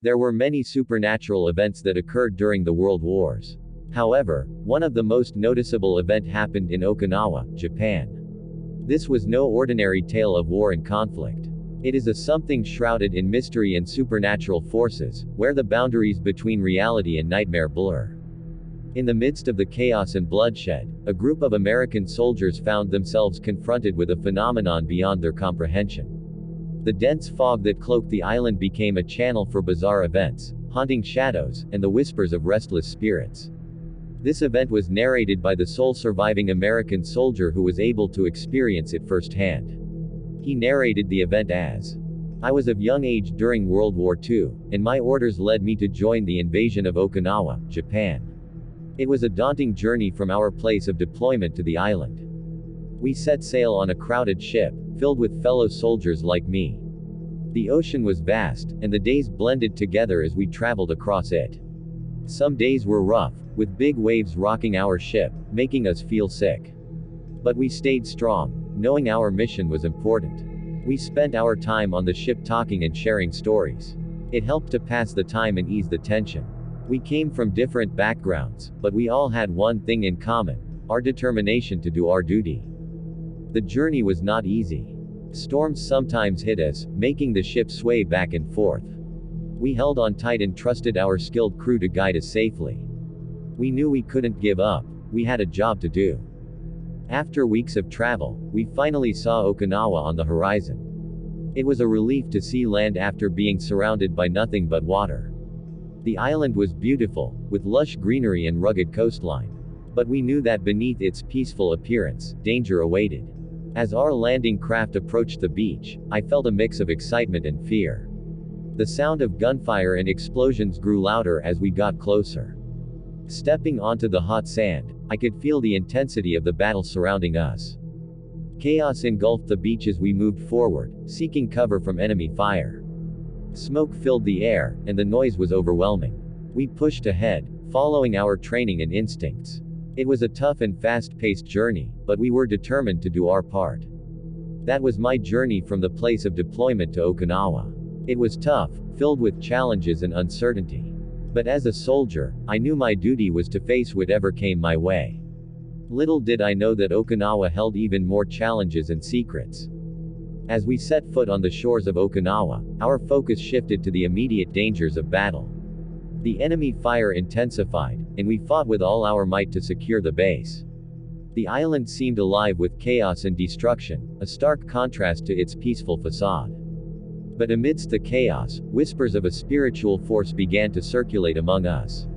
There were many supernatural events that occurred during the World Wars. However, one of the most noticeable event happened in Okinawa, Japan. This was no ordinary tale of war and conflict. It is a something shrouded in mystery and supernatural forces, where the boundaries between reality and nightmare blur. In the midst of the chaos and bloodshed, a group of American soldiers found themselves confronted with a phenomenon beyond their comprehension. The dense fog that cloaked the island became a channel for bizarre events, haunting shadows, and the whispers of restless spirits. This event was narrated by the sole surviving American soldier who was able to experience it firsthand. He narrated the event as, "I was of young age during World War II, and my orders led me to join the invasion of Okinawa, Japan. It was a daunting journey from our place of deployment to the island. We set sail on a crowded ship, filled with fellow soldiers like me. The ocean was vast, and the days blended together as we traveled across it. Some days were rough, with big waves rocking our ship, making us feel sick. But we stayed strong, knowing our mission was important. We spent our time on the ship talking and sharing stories. It helped to pass the time and ease the tension. We came from different backgrounds, but we all had one thing in common: our determination to do our duty. The journey was not easy. Storms sometimes hit us, making the ship sway back and forth. We held on tight and trusted our skilled crew to guide us safely. We knew we couldn't give up. We had a job to do. After weeks of travel, we finally saw Okinawa on the horizon. It was a relief to see land after being surrounded by nothing but water. The island was beautiful, with lush greenery and rugged coastline. But we knew that beneath its peaceful appearance, danger awaited. As our landing craft approached the beach, I felt a mix of excitement and fear. The sound of gunfire and explosions grew louder as we got closer. Stepping onto the hot sand, I could feel the intensity of the battle surrounding us. Chaos engulfed the beach as we moved forward, seeking cover from enemy fire. Smoke filled the air, and the noise was overwhelming. We pushed ahead, following our training and instincts. It was a tough and fast-paced journey, but we were determined to do our part. That was my journey from the place of deployment to Okinawa. It was tough, filled with challenges and uncertainty. But as a soldier, I knew my duty was to face whatever came my way. Little did I know that Okinawa held even more challenges and secrets. As we set foot on the shores of Okinawa, our focus shifted to the immediate dangers of battle. The enemy fire intensified, and we fought with all our might to secure the base. The island seemed alive with chaos and destruction, a stark contrast to its peaceful facade. But amidst the chaos, whispers of a spiritual force began to circulate among us.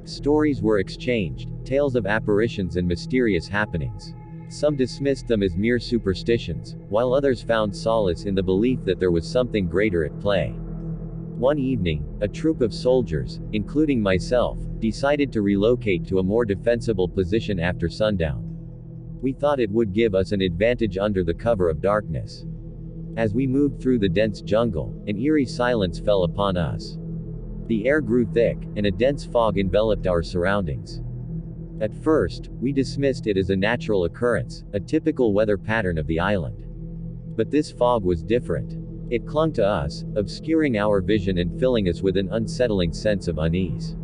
Stories were exchanged, tales of apparitions and mysterious happenings. Some dismissed them as mere superstitions, while others found solace in the belief that there was something greater at play. One evening, a troop of soldiers, including myself, decided to relocate to a more defensible position after sundown. We thought it would give us an advantage under the cover of darkness. As we moved through the dense jungle, an eerie silence fell upon us. The air grew thick, and a dense fog enveloped our surroundings. At first, we dismissed it as a natural occurrence, a typical weather pattern of the island. But this fog was different. It clung to us, obscuring our vision and filling us with an unsettling sense of unease.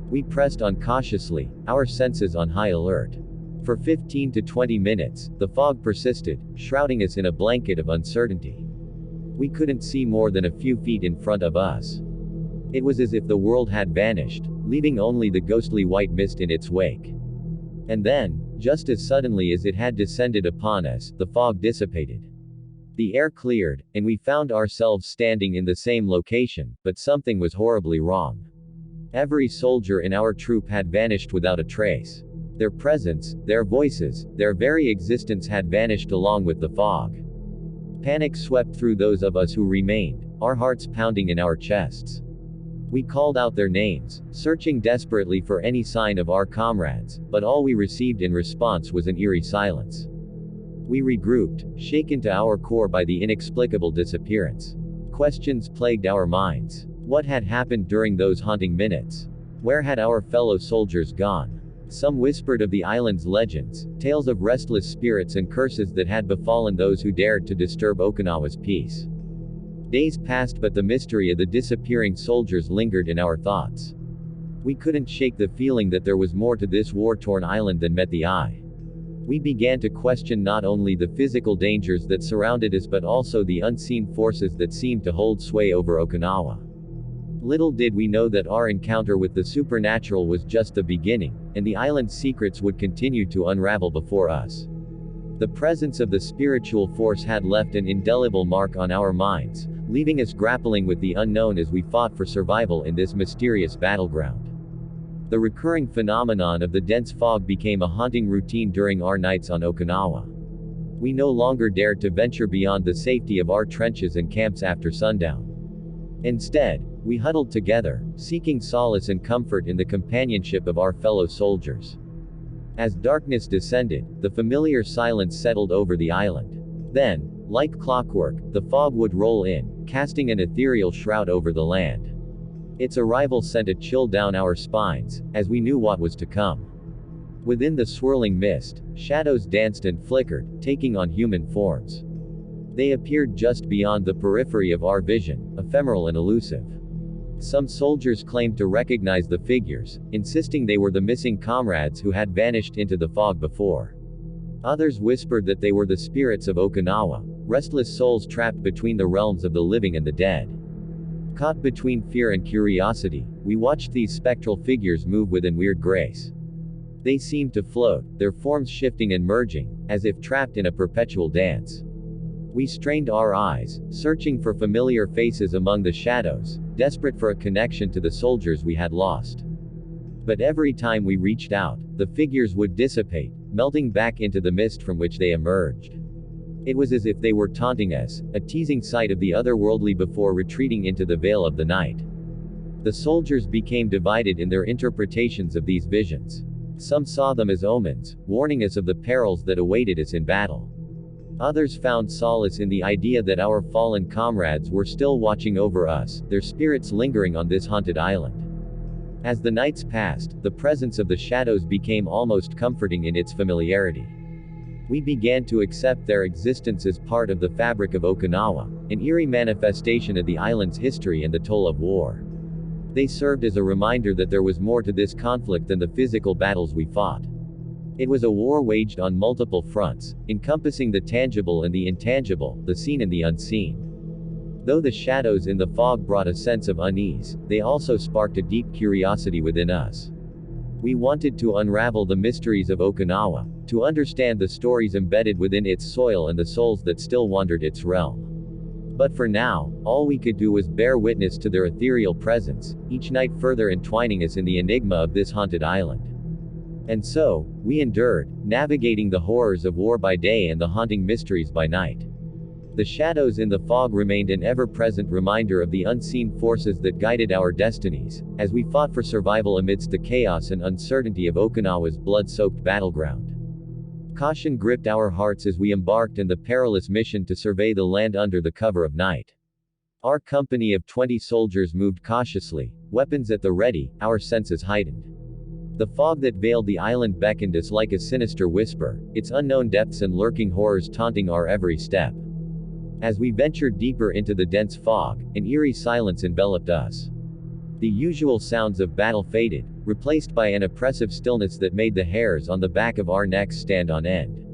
We pressed on cautiously, our senses on high alert. For 15 to 20 minutes, the fog persisted, shrouding us in a blanket of uncertainty. We couldn't see more than a few feet in front of us. It was as if the world had vanished, leaving only the ghostly white mist in its wake. And then, just as suddenly as it had descended upon us, the fog dissipated. The air cleared, and we found ourselves standing in the same location, but something was horribly wrong. Every soldier in our troop had vanished without a trace. Their presence, their voices, their very existence had vanished along with the fog. Panic swept through those of us who remained, our hearts pounding in our chests. We called out their names, searching desperately for any sign of our comrades, but all we received in response was an eerie silence. We regrouped, shaken to our core by the inexplicable disappearance. Questions plagued our minds. What had happened during those haunting minutes? Where had our fellow soldiers gone? Some whispered of the island's legends, tales of restless spirits and curses that had befallen those who dared to disturb Okinawa's peace. Days passed, but the mystery of the disappearing soldiers lingered in our thoughts. We couldn't shake the feeling that there was more to this war-torn island than met the eye. We began to question not only the physical dangers that surrounded us but also the unseen forces that seemed to hold sway over Okinawa. Little did we know that our encounter with the supernatural was just the beginning, and the island's secrets would continue to unravel before us. The presence of the spiritual force had left an indelible mark on our minds, leaving us grappling with the unknown as we fought for survival in this mysterious battleground. The recurring phenomenon of the dense fog became a haunting routine during our nights on Okinawa. We no longer dared to venture beyond the safety of our trenches and camps after sundown. Instead, we huddled together, seeking solace and comfort in the companionship of our fellow soldiers. As darkness descended, the familiar silence settled over the island. Then, like clockwork, the fog would roll in, casting an ethereal shroud over the land. Its arrival sent a chill down our spines, as we knew what was to come. Within the swirling mist, shadows danced and flickered, taking on human forms. They appeared just beyond the periphery of our vision, ephemeral and elusive. Some soldiers claimed to recognize the figures, insisting they were the missing comrades who had vanished into the fog before. Others whispered that they were the spirits of Okinawa, restless souls trapped between the realms of the living and the dead. Caught between fear and curiosity, we watched these spectral figures move with weird grace. They seemed to float, their forms shifting and merging, as if trapped in a perpetual dance. We strained our eyes, searching for familiar faces among the shadows, desperate for a connection to the soldiers we had lost. But every time we reached out, the figures would dissipate, melting back into the mist from which they emerged. It was as if they were taunting us, a teasing sight of the otherworldly before retreating into the veil of the night. The soldiers became divided in their interpretations of these visions. Some saw them as omens, warning us of the perils that awaited us in battle. Others found solace in the idea that our fallen comrades were still watching over us, their spirits lingering on this haunted island. As the nights passed, the presence of the shadows became almost comforting in its familiarity. We began to accept their existence as part of the fabric of Okinawa, an eerie manifestation of the island's history and the toll of war. They served as a reminder that there was more to this conflict than the physical battles we fought. It was a war waged on multiple fronts, encompassing the tangible and the intangible, the seen and the unseen. Though the shadows in the fog brought a sense of unease, they also sparked a deep curiosity within us. We wanted to unravel the mysteries of Okinawa, to understand the stories embedded within its soil and the souls that still wandered its realm. But for now, all we could do was bear witness to their ethereal presence, each night further entwining us in the enigma of this haunted island. And so, we endured, navigating the horrors of war by day and the haunting mysteries by night. The shadows in the fog remained an ever-present reminder of the unseen forces that guided our destinies, as we fought for survival amidst the chaos and uncertainty of Okinawa's blood-soaked battleground. Caution gripped our hearts as we embarked on the perilous mission to survey the land under the cover of night. Our company of 20 soldiers moved cautiously, weapons at the ready, our senses heightened. The fog that veiled the island beckoned us like a sinister whisper, its unknown depths and lurking horrors taunting our every step. As we ventured deeper into the dense fog, an eerie silence enveloped us. The usual sounds of battle faded, replaced by an oppressive stillness that made the hairs on the back of our necks stand on end.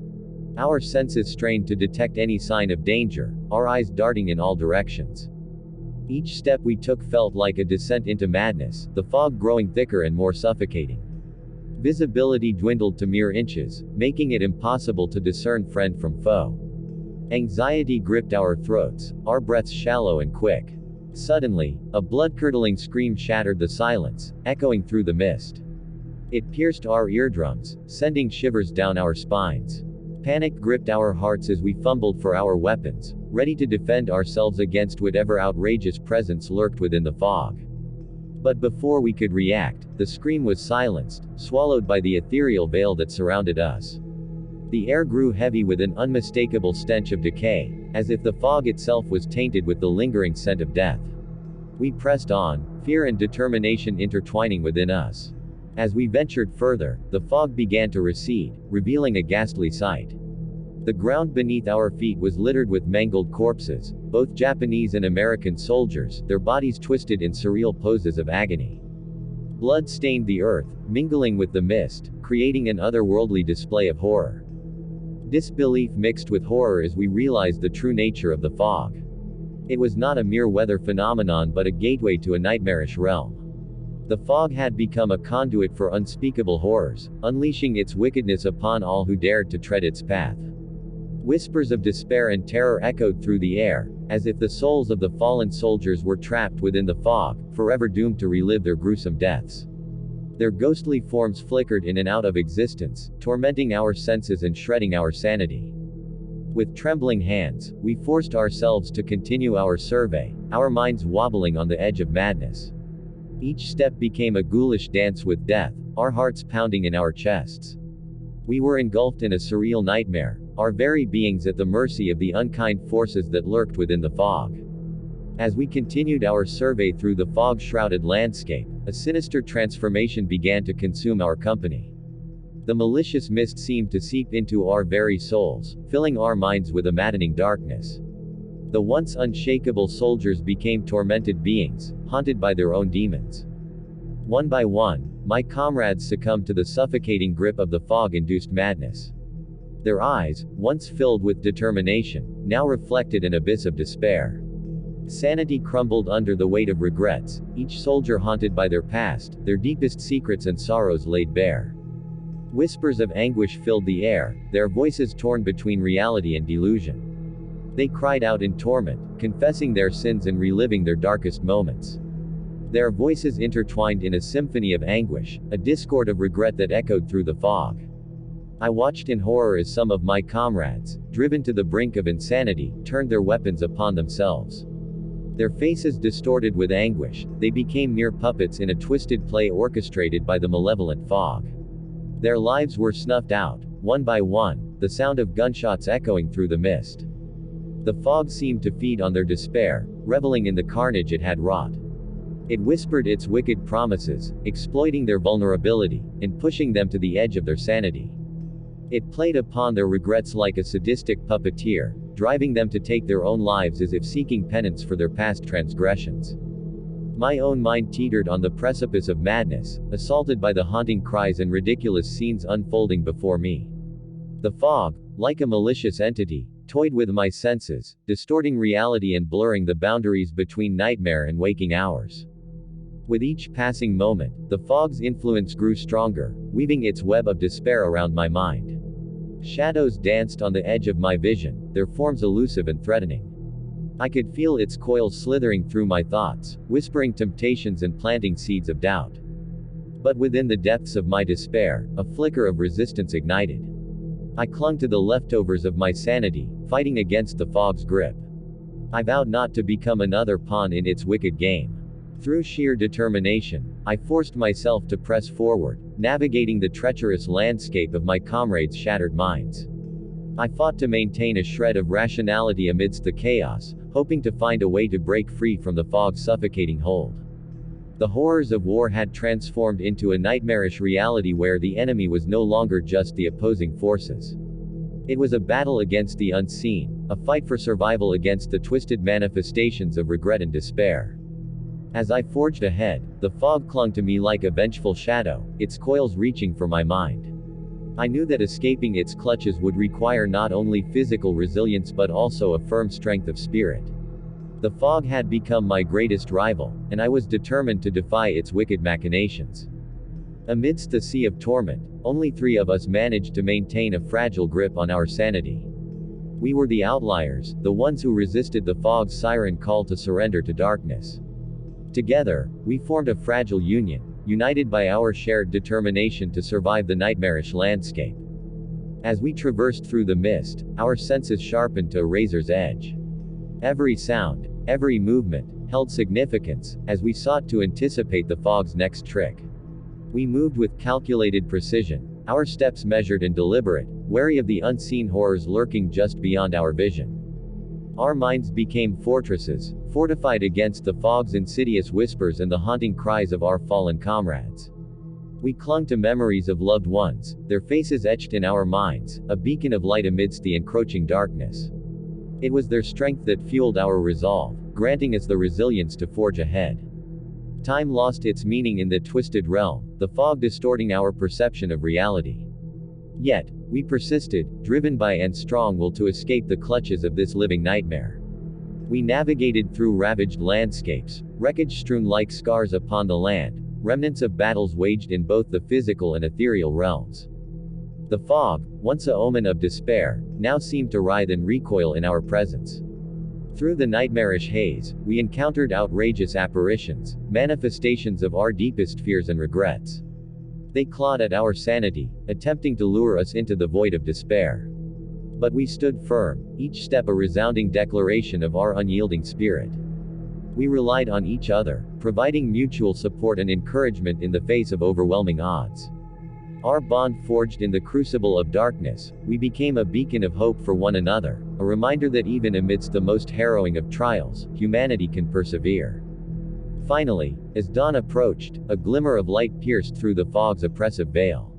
Our senses strained to detect any sign of danger, our eyes darting in all directions. Each step we took felt like a descent into madness, the fog growing thicker and more suffocating. Visibility dwindled to mere inches, making it impossible to discern friend from foe. Anxiety gripped our throats, our breaths shallow and quick. Suddenly, a blood-curdling scream shattered the silence, echoing through the mist. It pierced our eardrums, sending shivers down our spines. Panic gripped our hearts as we fumbled for our weapons, ready to defend ourselves against whatever outrageous presence lurked within the fog. But before we could react, the scream was silenced, swallowed by the ethereal veil that surrounded us. The air grew heavy with an unmistakable stench of decay, as if the fog itself was tainted with the lingering scent of death. We pressed on, fear and determination intertwining within us. As we ventured further, the fog began to recede, revealing a ghastly sight. The ground beneath our feet was littered with mangled corpses, both Japanese and American soldiers, their bodies twisted in surreal poses of agony. Blood stained the earth, mingling with the mist, creating an otherworldly display of horror. Disbelief mixed with horror as we realized the true nature of the fog. It was not a mere weather phenomenon but a gateway to a nightmarish realm. The fog had become a conduit for unspeakable horrors, unleashing its wickedness upon all who dared to tread its path. Whispers of despair and terror echoed through the air, as if the souls of the fallen soldiers were trapped within the fog, forever doomed to relive their gruesome deaths. Their ghostly forms flickered in and out of existence, tormenting our senses and shredding our sanity. With trembling hands, we forced ourselves to continue our survey, our minds wobbling on the edge of madness. Each step became a ghoulish dance with death, our hearts pounding in our chests. We were engulfed in a surreal nightmare, our very beings at the mercy of the unkind forces that lurked within the fog. As we continued our survey through the fog-shrouded landscape, a sinister transformation began to consume our company. The malicious mist seemed to seep into our very souls, filling our minds with a maddening darkness. The once unshakable soldiers became tormented beings, haunted by their own demons. One by one, my comrades succumbed to the suffocating grip of the fog-induced madness. Their eyes, once filled with determination, now reflected an abyss of despair. Sanity crumbled under the weight of regrets, each soldier haunted by their past, their deepest secrets and sorrows laid bare. Whispers of anguish filled the air, their voices torn between reality and delusion. They cried out in torment, confessing their sins and reliving their darkest moments. Their voices intertwined in a symphony of anguish, a discord of regret that echoed through the fog. I watched in horror as some of my comrades, driven to the brink of insanity, turned their weapons upon themselves. Their faces distorted with anguish, they became mere puppets in a twisted play orchestrated by the malevolent fog. Their lives were snuffed out, one by one, the sound of gunshots echoing through the mist. The fog seemed to feed on their despair, reveling in the carnage it had wrought. It whispered its wicked promises, exploiting their vulnerability, and pushing them to the edge of their sanity. It played upon their regrets like a sadistic puppeteer, driving them to take their own lives as if seeking penance for their past transgressions. My own mind teetered on the precipice of madness, assaulted by the haunting cries and ridiculous scenes unfolding before me. The fog, like a malicious entity, toyed with my senses, distorting reality and blurring the boundaries between nightmare and waking hours. With each passing moment, the fog's influence grew stronger, weaving its web of despair around my mind. Shadows danced on the edge of my vision, their forms elusive and threatening. I could feel its coils slithering through my thoughts, whispering temptations and planting seeds of doubt. But within the depths of my despair, a flicker of resistance ignited. I clung to the leftovers of my sanity, fighting against the fog's grip. I vowed not to become another pawn in its wicked game. Through sheer determination, I forced myself to press forward, navigating the treacherous landscape of my comrades' shattered minds. I fought to maintain a shred of rationality amidst the chaos, hoping to find a way to break free from the fog's suffocating hold. The horrors of war had transformed into a nightmarish reality where the enemy was no longer just the opposing forces. It was a battle against the unseen, a fight for survival against the twisted manifestations of regret and despair. As I forged ahead, the fog clung to me like a vengeful shadow, its coils reaching for my mind. I knew that escaping its clutches would require not only physical resilience but also a firm strength of spirit. The fog had become my greatest rival, and I was determined to defy its wicked machinations. Amidst the sea of torment, only 3 of us managed to maintain a fragile grip on our sanity. We were the outliers, the ones who resisted the fog's siren call to surrender to darkness. Together, we formed a fragile union, united by our shared determination to survive the nightmarish landscape. As we traversed through the mist, our senses sharpened to a razor's edge. Every sound, every movement, held significance, as we sought to anticipate the fog's next trick. We moved with calculated precision, our steps measured and deliberate, wary of the unseen horrors lurking just beyond our vision. Our minds became fortresses, fortified against the fog's insidious whispers and the haunting cries of our fallen comrades. We clung to memories of loved ones, their faces etched in our minds, a beacon of light amidst the encroaching darkness. It was their strength that fueled our resolve, granting us the resilience to forge ahead. Time lost its meaning in that twisted realm, the fog distorting our perception of reality. Yet, we persisted, driven by and strong will to escape the clutches of this living nightmare. We navigated through ravaged landscapes, wreckage strewn like scars upon the land, remnants of battles waged in both the physical and ethereal realms. The fog, once a omen of despair, now seemed to writhe and recoil in our presence. Through the nightmarish haze, we encountered outrageous apparitions, manifestations of our deepest fears and regrets. They clawed at our sanity, attempting to lure us into the void of despair. But we stood firm, each step a resounding declaration of our unyielding spirit. We relied on each other, providing mutual support and encouragement in the face of overwhelming odds. Our bond forged in the crucible of darkness, we became a beacon of hope for one another, a reminder that even amidst the most harrowing of trials, humanity can persevere. Finally, as dawn approached, a glimmer of light pierced through the fog's oppressive veil.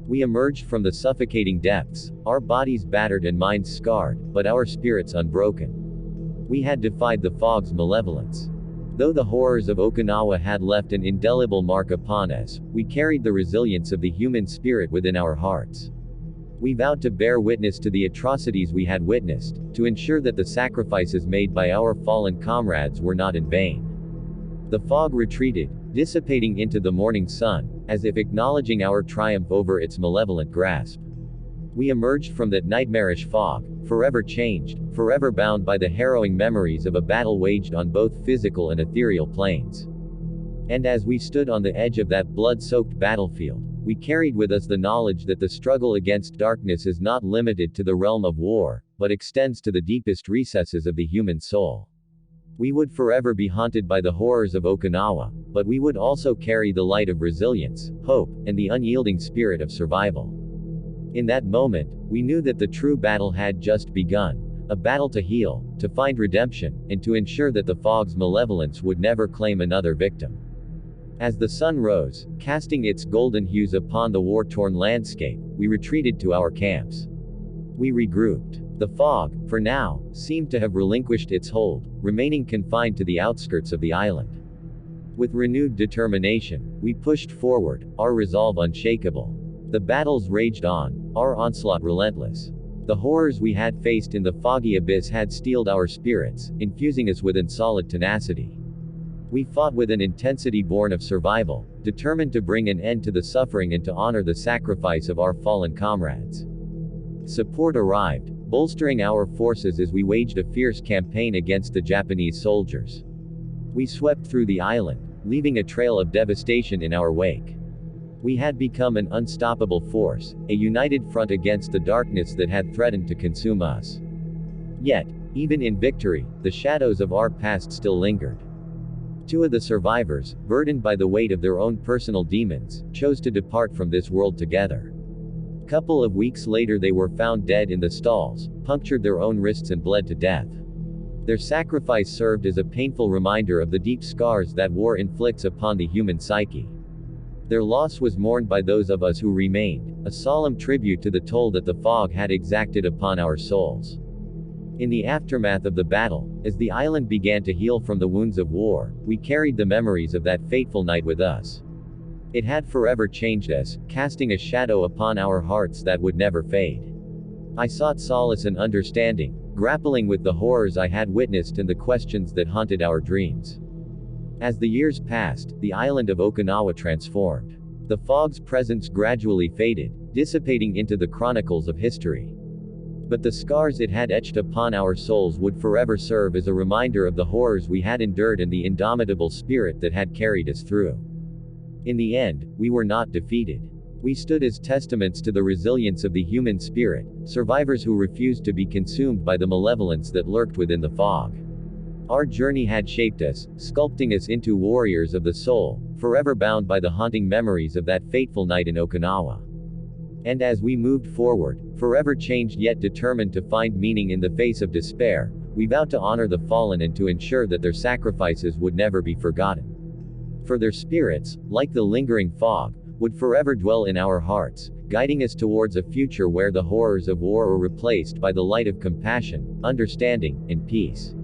We emerged from the suffocating depths, our bodies battered and minds scarred, but our spirits unbroken. We had defied the fog's malevolence. Though the horrors of Okinawa had left an indelible mark upon us, we carried the resilience of the human spirit within our hearts. We vowed to bear witness to the atrocities we had witnessed, to ensure that the sacrifices made by our fallen comrades were not in vain. The fog retreated, dissipating into the morning sun, as if acknowledging our triumph over its malevolent grasp. We emerged from that nightmarish fog, forever changed, forever bound by the harrowing memories of a battle waged on both physical and ethereal planes. And as we stood on the edge of that blood-soaked battlefield, we carried with us the knowledge that the struggle against darkness is not limited to the realm of war, but extends to the deepest recesses of the human soul. We would forever be haunted by the horrors of Okinawa, but we would also carry the light of resilience, hope, and the unyielding spirit of survival. In that moment, we knew that the true battle had just begun, a battle to heal, to find redemption, and to ensure that the fog's malevolence would never claim another victim. As the sun rose, casting its golden hues upon the war-torn landscape, we retreated to our camps. We regrouped. The fog, for now, seemed to have relinquished its hold, remaining confined to the outskirts of the island. With renewed determination, we pushed forward, our resolve unshakable. The battles raged on, our onslaught relentless. The horrors we had faced in the foggy abyss had steeled our spirits, infusing us with solid tenacity. We fought with an intensity born of survival, determined to bring an end to the suffering and to honor the sacrifice of our fallen comrades. Support arrived, bolstering our forces as we waged a fierce campaign against the Japanese soldiers. We swept through the island, leaving a trail of devastation in our wake. We had become an unstoppable force, a united front against the darkness that had threatened to consume us. Yet, even in victory, the shadows of our past still lingered. Two of the survivors, burdened by the weight of their own personal demons, chose to depart from this world together. Couple of weeks later they were found dead in the stalls, punctured their own wrists and bled to death. Their sacrifice served as a painful reminder of the deep scars that war inflicts upon the human psyche. Their loss was mourned by those of us who remained, a solemn tribute to the toll that the fog had exacted upon our souls. In the aftermath of the battle, as the island began to heal from the wounds of war, we carried the memories of that fateful night with us. It had forever changed us, casting a shadow upon our hearts that would never fade. I sought solace and understanding, grappling with the horrors I had witnessed and the questions that haunted our dreams. As the years passed, the island of Okinawa transformed. The fog's presence gradually faded, dissipating into the chronicles of history. But the scars it had etched upon our souls would forever serve as a reminder of the horrors we had endured and the indomitable spirit that had carried us through. In the end, we were not defeated. We stood as testaments to the resilience of the human spirit, survivors who refused to be consumed by the malevolence that lurked within the fog. Our journey had shaped us, sculpting us into warriors of the soul, forever bound by the haunting memories of that fateful night in Okinawa. And as we moved forward, forever changed yet determined to find meaning in the face of despair, we vowed to honor the fallen and to ensure that their sacrifices would never be forgotten. For their spirits, like the lingering fog, would forever dwell in our hearts, guiding us towards a future where the horrors of war are replaced by the light of compassion, understanding, and peace.